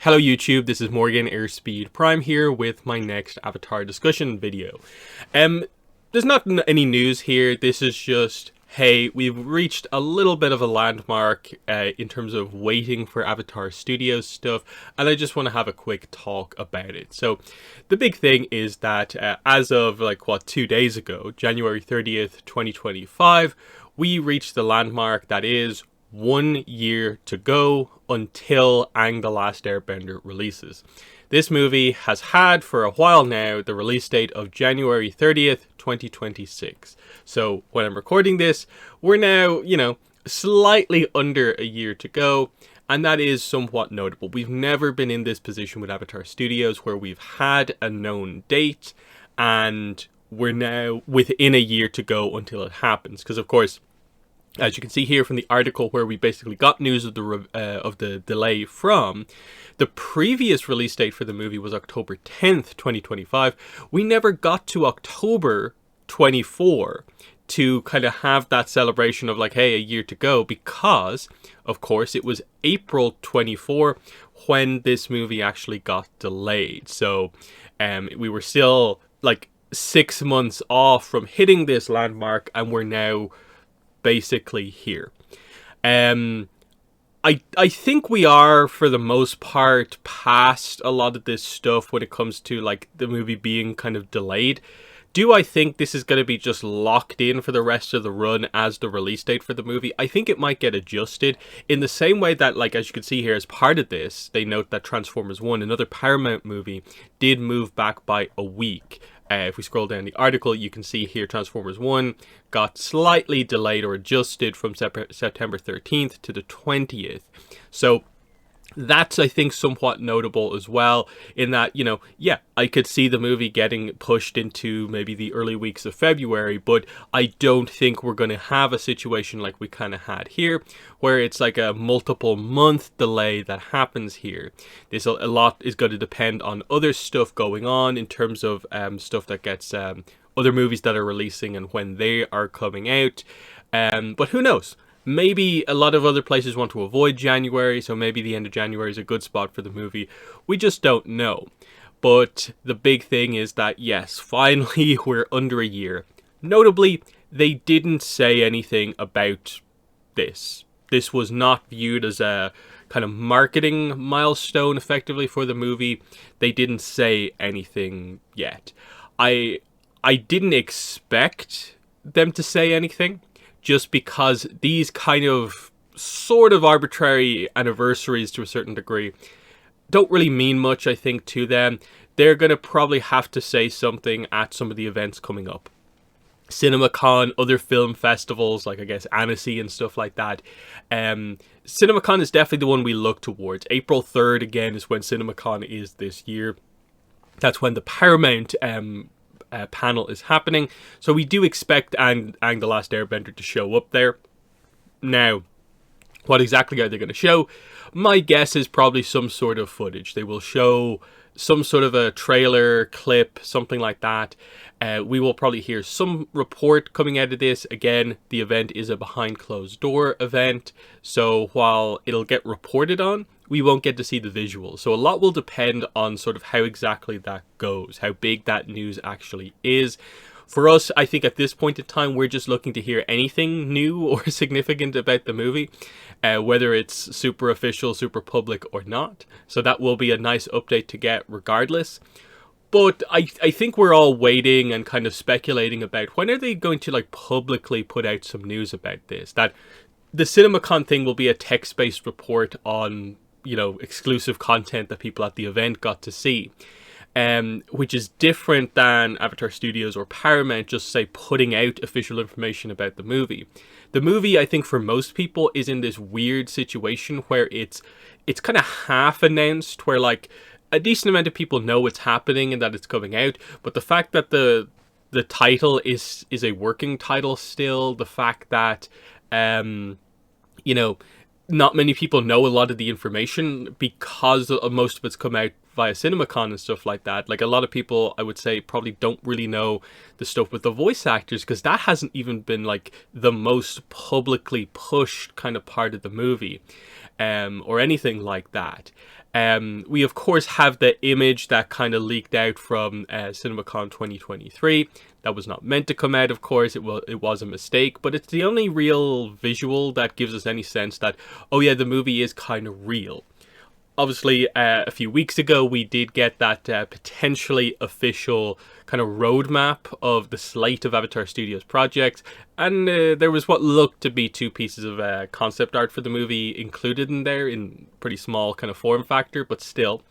Hello YouTube, this is Morgan Airspeed Prime here with my next Avatar discussion video. There's not any news here. This is just, hey, we've reached a little bit of a landmark in terms of waiting for Avatar Studios stuff, and I just want to have a quick talk about it. So the big thing is that as of 2 days ago, January 30th, 2025, we reached the landmark that is 1 year to go until Aang The Last Airbender releases. This movie has had for a while now the release date of January 30th, 2026. So when I'm recording this, we're now, slightly under a year to go, and that is somewhat notable. We've never been in this position with Avatar Studios where we've had a known date and we're now within a year to go until it happens. Because of course, as you can see here from the article where we basically got news of the delay from, the previous release date for the movie was October 10th, 2025. We never got to October 24 to kind of have that celebration of hey, a year to go, because of course it was April 24 when this movie actually got delayed. So we were still 6 months off from hitting this landmark, and we're now basically here. I think we are, for the most part, past a lot of this stuff when it comes to the movie being kind of delayed. Do I think this is going to be just locked in for the rest of the run as the release date for the movie? I think it might get adjusted in the same way that, as you can see here, as part of this, they note that Transformers 1, another Paramount movie, did move back by a week. If we scroll down the article, you can see here Transformers 1 got slightly delayed or adjusted from September 13th to the 20th. So that's, I think, somewhat notable as well, in that, I could see the movie getting pushed into maybe the early weeks of February, but I don't think we're going to have a situation like we kind of had here, where it's a multiple month delay that happens here. A lot is going to depend on other stuff going on in terms of stuff that gets other movies that are releasing and when they are coming out. But who knows? Maybe a lot of other places want to avoid January, so maybe the end of January is a good spot for the movie. We just don't know. But the big thing is that, yes, finally we're under a year. Notably, they didn't say anything about this. This was not viewed as a kind of marketing milestone effectively for the movie. They didn't say anything yet. I didn't expect them to say anything, just because these kind of sort of arbitrary anniversaries to a certain degree don't really mean much, I think, to them. They're going to probably have to say something at some of the events coming up. CinemaCon, other film festivals, I guess Annecy and stuff like that. CinemaCon is definitely the one we look towards. April 3rd, again, is when CinemaCon is this year. That's when the Paramount panel is happening, so we do expect Aang The Last Airbender to show up there. Now, what exactly are they going to show? My guess is probably some sort of footage. They will show some sort of a trailer, clip, something like that. We will probably hear some report coming out of this. Again, the event is a behind closed door event, so while it'll get reported on, we won't get to see the visuals. So a lot will depend on sort of how exactly that goes, how big that news actually is. For us, I think at this point in time, we're just looking to hear anything new or significant about the movie, whether it's super official, super public or not. So that will be a nice update to get regardless. But I think we're all waiting and kind of speculating about when are they going to publicly put out some news about this. That the CinemaCon thing will be a text-based report on exclusive content that people at the event got to see, which is different than Avatar Studios or Paramount just putting out official information about the movie. The movie, I think, for most people is in this weird situation where it's kind of half announced, where a decent amount of people know it's happening and that it's coming out, but the fact that the title is a working title still, the fact that not many people know a lot of the information because most of it's come out via CinemaCon and stuff like that. A lot of people, I would say, probably don't really know the stuff with the voice actors, because that hasn't even been the most publicly pushed kind of part of the movie, or anything like that. We of course have the image that kind of leaked out from CinemaCon 2023. That was not meant to come out, of course. It was a mistake, but it's the only real visual that gives us any sense that, oh yeah, the movie is kind of real. Obviously, a few weeks ago, we did get that potentially official kind of roadmap of the slate of Avatar Studios projects, and there was what looked to be 2 pieces of concept art for the movie included in there in pretty small kind of form factor, but still,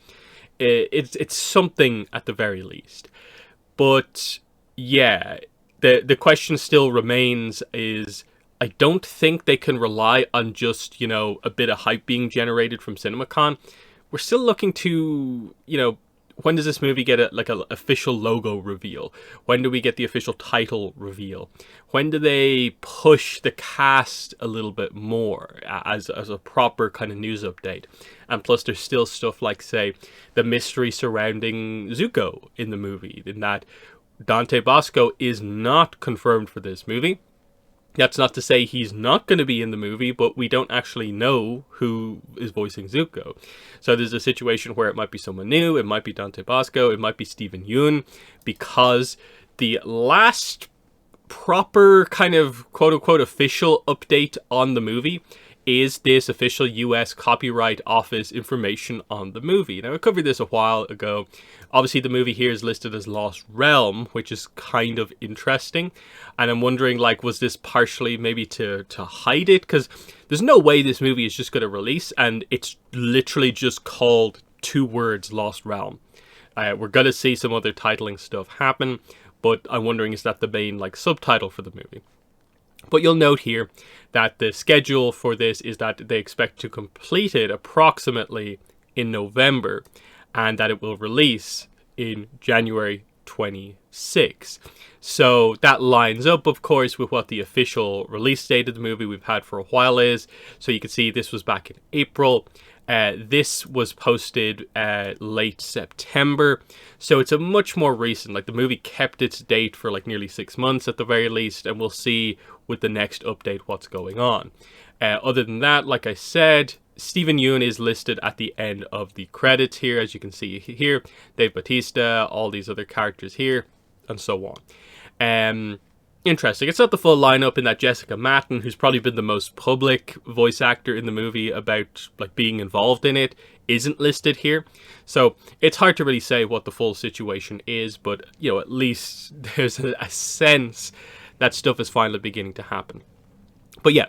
it's something at the very least. But yeah, the question still remains is, I don't think they can rely on just, a bit of hype being generated from CinemaCon. We're still looking to, when does this movie get an official logo reveal? When do we get the official title reveal? When do they push the cast a little bit more as a proper kind of news update? And plus there's still stuff like, say, the mystery surrounding Zuko in the movie, in that Dante Bosco is not confirmed for this movie. That's not to say he's not going to be in the movie, but we don't actually know who is voicing Zuko. So there's a situation where it might be someone new, it might be Dante Bosco, it might be Steven Yeun, because the last proper kind of quote-unquote official update on the movie is this official US Copyright Office information on the movie. Now, I covered this a while ago. Obviously, the movie here is listed as Lost Realm, which is kind of interesting. And I'm wondering, was this partially maybe to hide it? Because there's no way this movie is just going to release, and it's literally just called 2 words, Lost Realm. We're going to see some other titling stuff happen, but I'm wondering, is that the main, subtitle for the movie? But you'll note here that the schedule for this is that they expect to complete it approximately in November, and that it will release in January 26. So that lines up, of course, with what the official release date of the movie we've had for a while is. So you can see this was back in April. This was posted late September, so it's a much more recent, the movie kept its date for nearly 6 months at the very least, and we'll see with the next update what's going on. Other than that, like I said, Steven Yeun is listed at the end of the credits here, as you can see here. Dave Bautista, all these other characters here, and so on. Interesting. It's not the full lineup in that Jessica Matten, who's probably been the most public voice actor in the movie about being involved in it, isn't listed here. So it's hard to really say what the full situation is, but at least there's a sense that stuff is finally beginning to happen. But yeah,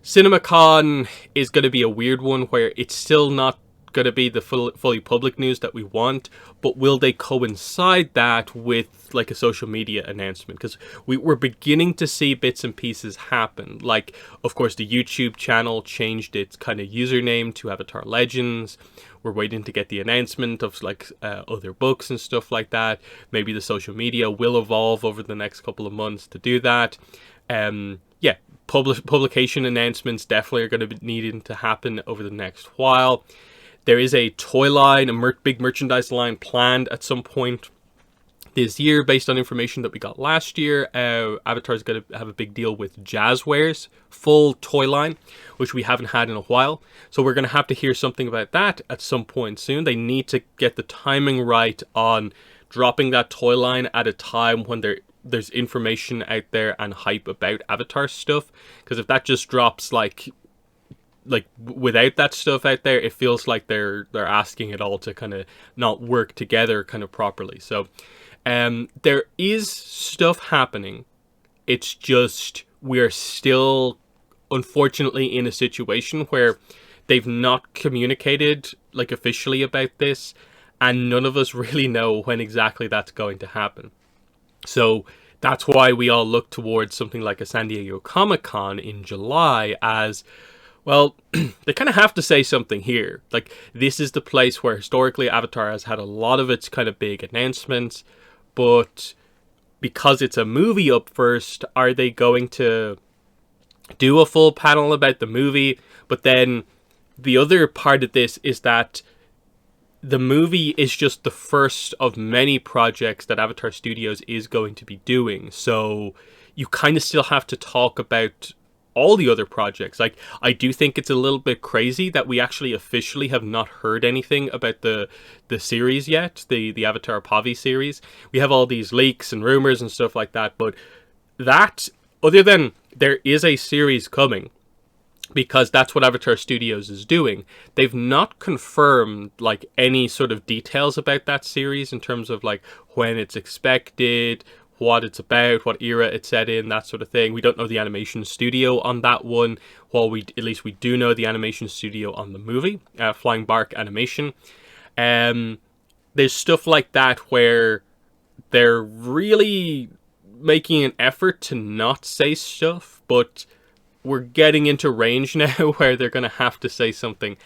CinemaCon is going to be a weird one where it's still not going to be the fully public news that we want, but will they coincide that with a social media announcement? Because we're beginning to see bits and pieces happen. Of course, the YouTube channel changed its kind of username to Avatar Legends. We're waiting to get the announcement of other books and stuff like that. Maybe the social media will evolve over the next couple of months to do that. Yeah, publication announcements definitely are going to be needing to happen over the next while. There is a toy line, a big merchandise line planned at some point this year based on information that we got last year. Avatar is going to have a big deal with Jazzwares, full toy line, which we haven't had in a while. So we're going to have to hear something about that at some point soon. They need to get the timing right on dropping that toy line at a time when there's information out there and hype about Avatar stuff. Because if that just drops without that stuff out there, it feels like they're asking it all to kind of not work together kind of properly. So there is stuff happening. It's just we're still unfortunately in a situation where they've not communicated officially about this, and none of us really know when exactly that's going to happen. So that's why we all look towards something like a San Diego Comic-Con in July as, well, they kind of have to say something here. This is the place where historically Avatar has had a lot of its kind of big announcements, but because it's a movie up first, are they going to do a full panel about the movie? But then the other part of this is that the movie is just the first of many projects that Avatar Studios is going to be doing. So you kind of still have to talk about all the other projects. Like, I do think it's a little bit crazy that we actually officially have not heard anything about the series yet, the Avatar Pavi series. We have all these leaks and rumors and stuff like that, but that, other than there is a series coming, because that's what Avatar Studios is doing. They've not confirmed like any sort of details about that series in terms of like when it's expected, what it's about, what era it's set in, that sort of thing. We don't know the animation studio on that one. While we do know the animation studio on the movie, Flying Bark Animation. There's stuff like that where they're really making an effort to not say stuff, but we're getting into range now where they're going to have to say something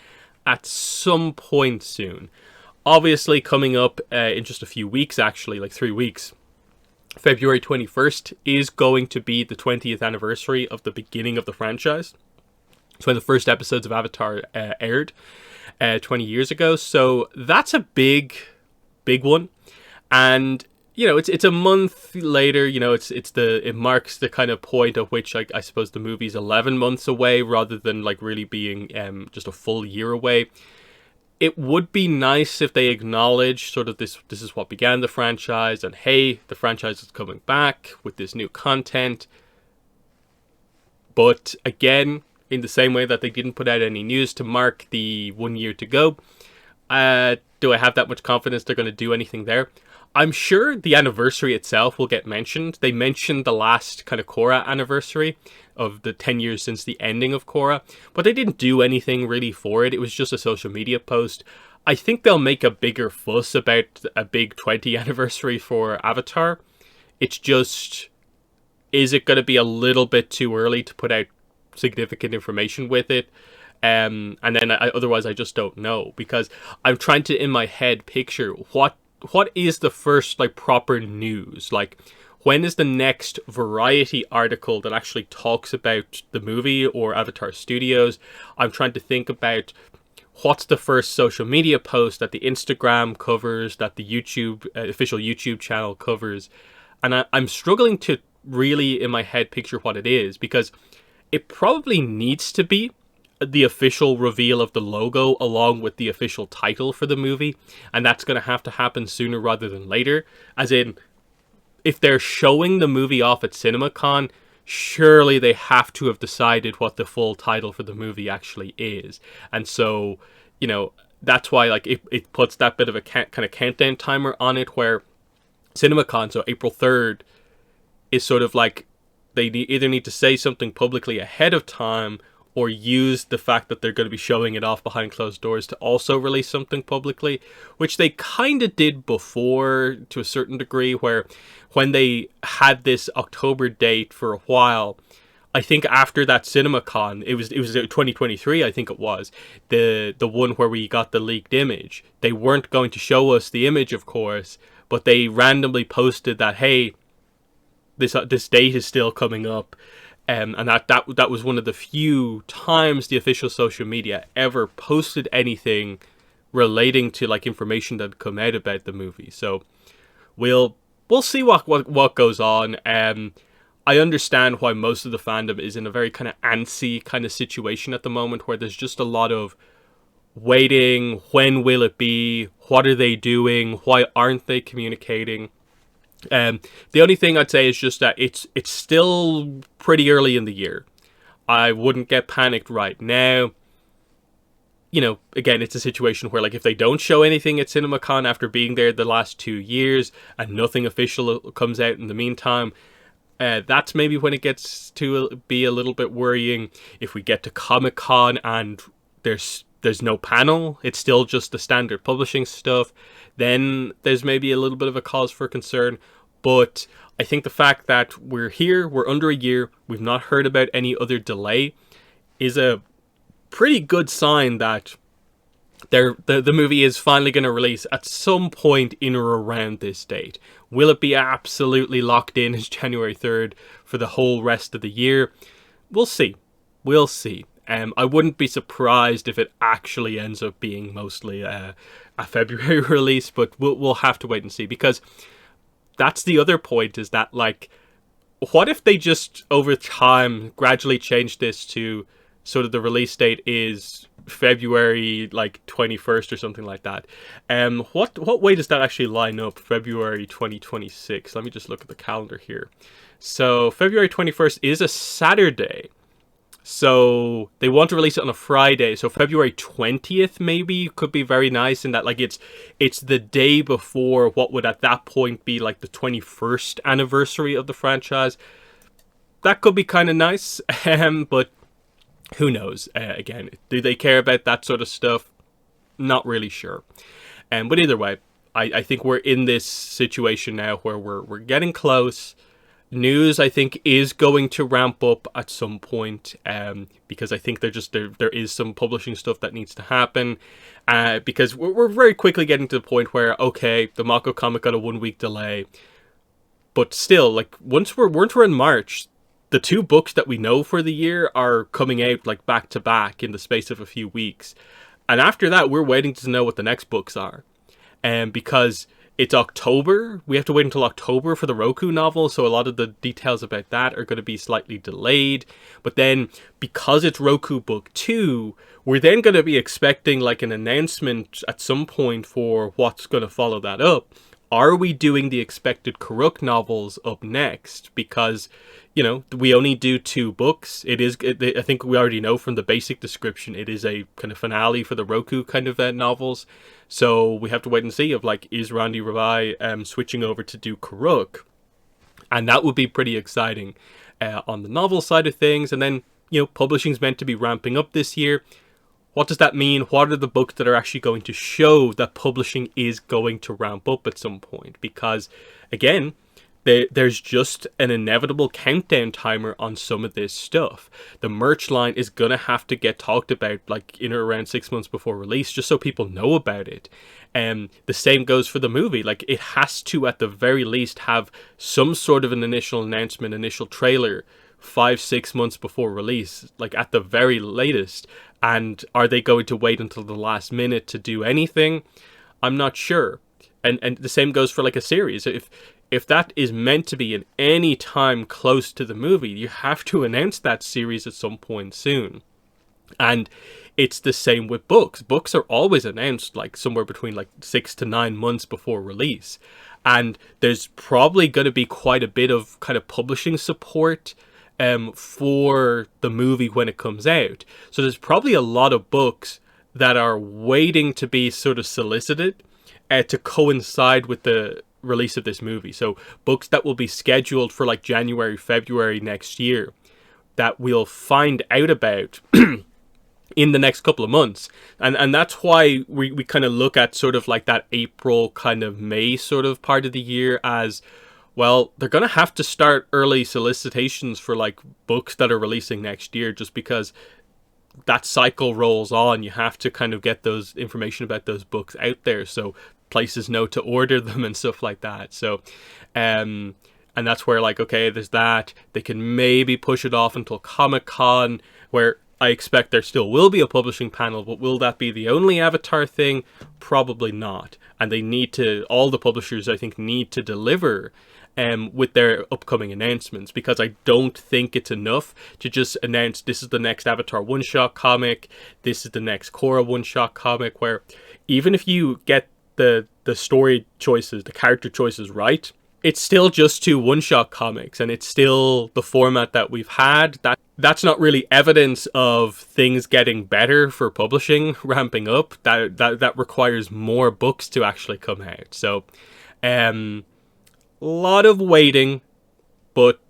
at some point soon. Obviously, coming up in just a few weeks, actually, like 3 weeks, February 21st is going to be the 20th anniversary of the beginning of the franchise. It's when the first episodes of Avatar aired 20 years ago. So that's a big one. And it's a month later. It marks the kind of point at which I suppose the movie's 11 months away, rather than like really being just a full year away. It would be nice if they acknowledge sort of this is what began the franchise, and hey, the franchise is coming back with this new content. But again, in the same way that they didn't put out any news to mark the 1 year to go, do I have that much confidence they're going to do anything there? I'm sure the anniversary itself will get mentioned. They mentioned the last kind of Korra anniversary of the 10 years since the ending of Korra, but they didn't do anything really for it. It was just a social media post. I think they'll make a bigger fuss about a big 20th anniversary for Avatar. It's just, is it going to be a little bit too early to put out significant information with it? And then otherwise I just don't know, because I'm trying to in my head picture what is the first like proper news. Like, when is the next Variety article that actually talks about the movie or Avatar Studios? I'm trying to think about what's the first social media post that the Instagram covers, that the YouTube official YouTube channel covers. And I'm struggling to really in my head picture what it is, because it probably needs to be the official reveal of the logo along with the official title for the movie, and that's going to have to happen sooner rather than later. As in, if they're showing the movie off at CinemaCon, surely they have to have decided what the full title for the movie actually is. And so, that's why like it puts that bit of a kind of countdown timer on it, where CinemaCon, so April 3rd, is sort of like they either need to say something publicly ahead of time, or use the fact that they're going to be showing it off behind closed doors to also release something publicly, which they kind of did before to a certain degree, where when they had this October date for a while, I think after that CinemaCon, it was 2023, I think it was, the one where we got the leaked image. They weren't going to show us the image, of course, but they randomly posted that, hey, this date is still coming up. And that was one of the few times the official social media ever posted anything relating to like information that had come out about the movie. So we'll see what goes on. I understand why most of the fandom is in a very kind of antsy kind of situation at the moment, where there's just a lot of waiting. When will it be? What are they doing? Why aren't they communicating? The only thing I'd say is just that it's still pretty early in the year. I wouldn't get panicked right now. Again, it's a situation where like if they don't show anything at CinemaCon after being there the last 2 years and nothing official comes out in the meantime, that's maybe when it gets to be a little bit worrying. If we get to Comic-Con and there's no panel, it's still just the standard publishing stuff, then there's maybe a little bit of a cause for concern. But I think the fact that we're here, we're under a year, we've not heard about any other delay, is a pretty good sign that the movie is finally going to release at some point in or around this date. Will it be absolutely locked in as January 3rd for the whole rest of the year? We'll see. We'll see. I wouldn't be surprised if it actually ends up being mostly a February release, but we'll have to wait and see, because that's the other point, is that like what if they just over time gradually change this to sort of the release date is February like 21st or something like that? What way does that actually line up? February 2026. Let me just look at the calendar here. So February 21st is a Saturday. So they want to release it on a Friday. So February 20th maybe could be very nice in that like it's the day before what would at that point be like the 21st anniversary of the franchise. That could be kind of nice. But who knows? Again, do they care about that sort of stuff? Not really sure. But either way, I think we're in this situation now where we're getting close. News, I think, is going to ramp up at some point, because I think there is some publishing stuff that needs to happen, because we're very quickly getting to the point where, okay, the Mako comic got a 1 week delay, but still, like, once we're in March, the 2 books that we know for the year are coming out like back to back in the space of a few weeks, and after that, we're waiting to know what the next books are, because it's October. We have to wait until October for the Roku novel, so a lot of the details about that are going to be slightly delayed. But then, because it's Roku Book 2, we're then going to be expecting like an announcement at some point for what's going to follow that up. Are we doing the expected Karuk novels up next? Because, we only do 2 books. I think we already know from the basic description, it is a kind of finale for the Roku kind of novels. So we have to wait and see of like, is Randy Ravai switching over to do Karuk? And that would be pretty exciting on the novel side of things. And then, publishing's meant to be ramping up this year. What does that mean? What are the books that are actually going to show that publishing is going to ramp up at some point? Because, again, there's just an inevitable countdown timer on some of this stuff. The merch line is going to have to get talked about like in or around 6 months before release, just so people know about it. The same goes for the movie. Like, it has to, at the very least, have some sort of an initial announcement, initial trailer, 5-6 months before release, like at the very latest. And are they going to wait until the last minute to do anything? I'm not sure. And the same goes for like a series. If that is meant to be in any time close to the movie, you have to announce that series at some point soon. And it's the same with books. Books are always announced like somewhere between like 6 to 9 months before release. And there's probably going to be quite a bit of kind of publishing support for the movie when it comes out. So there's probably a lot of books that are waiting to be sort of solicited to coincide with the release of this movie. So books that will be scheduled for like January, February next year that we'll find out about in the next couple of months. And that's why we kind of look at sort of like that April kind of May sort of part of the year as, well, they're going to have to start early solicitations for like books that are releasing next year, just because that cycle rolls on. You have to kind of get those information about those books out there so places know to order them and stuff like that. So and that's where like, okay, there's that. They can maybe push it off until Comic-Con, where I expect there still will be a publishing panel, but will that be the only Avatar thing? Probably not. And they need to, all the publishers I think need to deliver with their upcoming announcements, because I don't think it's enough to just announce this is the next Avatar one-shot comic, this is the next Korra one-shot comic, where even if you get the story choices, the character choices right, it's still just 2 one-shot comics, and it's still the format that we've had. That's not really evidence of things getting better for publishing, ramping up. That requires more books to actually come out. So, a lot of waiting, but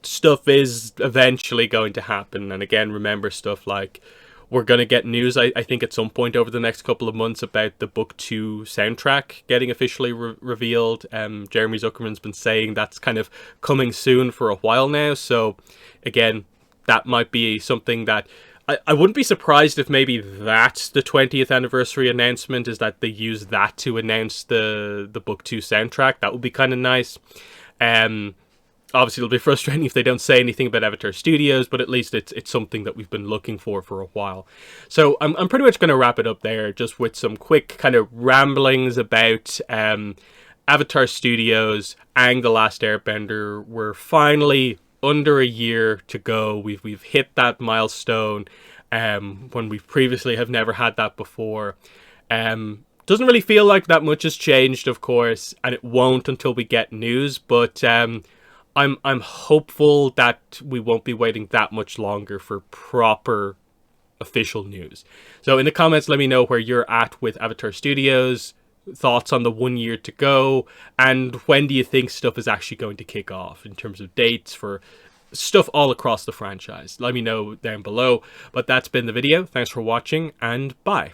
stuff is eventually going to happen. And again, remember stuff like, we're going to get news, I think, at some point over the next couple of months about the Book 2 soundtrack getting officially revealed. Jeremy Zuckerman's been saying that's kind of coming soon for a while now. So, again, that might be something that I wouldn't be surprised if maybe that's the 20th anniversary announcement, is that they use that to announce the Book 2 soundtrack. That would be kind of nice. Obviously, it'll be frustrating if they don't say anything about Avatar Studios, but at least it's something that we've been looking for a while. So I'm pretty much going to wrap it up there, just with some quick kind of ramblings about Avatar Studios, Aang The Last Airbender, we're finally under a year to go. We've hit that milestone when we previously have never had that before. Doesn't really feel like that much has changed, of course, and it won't until we get news, but I'm hopeful that we won't be waiting that much longer for proper official news. So in the comments, let me know where you're at with Avatar Studios, thoughts on the 1 year to go, and when do you think stuff is actually going to kick off in terms of dates for stuff all across the franchise. Let me know down below. But that's been the video. Thanks for watching, and bye.